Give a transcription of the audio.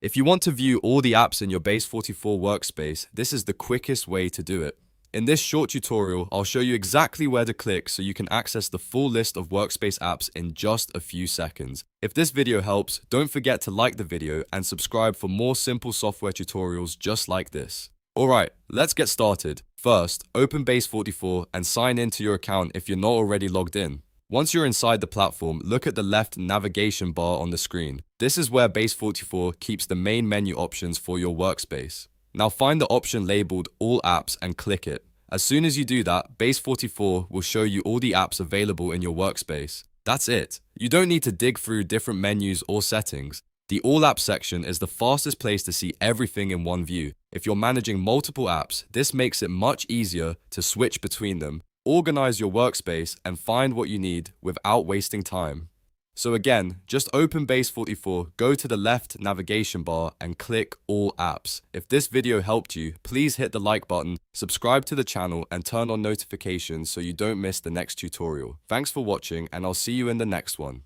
If you want to view all the apps in your Base44 workspace, this is the quickest way to do it. In this short tutorial, I'll show you exactly where to click so you can access the full list of workspace apps in just a few seconds. If this video helps, don't forget to like the video and subscribe for more simple software tutorials just like this. Alright, let's get started. First, open Base44 and sign in to your account if you're not already logged in. Once you're inside the platform, look at the left navigation bar on the screen. This is where Base44 keeps the main menu options for your workspace. Now find the option labeled All Apps and click it. As soon as you do that, Base44 will show you all the apps available in your workspace. That's it. You don't need to dig through different menus or settings. The All Apps section is the fastest place to see everything in one view. If you're managing multiple apps, this makes it much easier to switch between them. Organize your workspace and find what you need without wasting time. So again, just open Base44, go to the left navigation bar and click All Apps. If this video helped you, please hit the like button, subscribe to the channel and turn on notifications so you don't miss the next tutorial. Thanks for watching and I'll see you in the next one.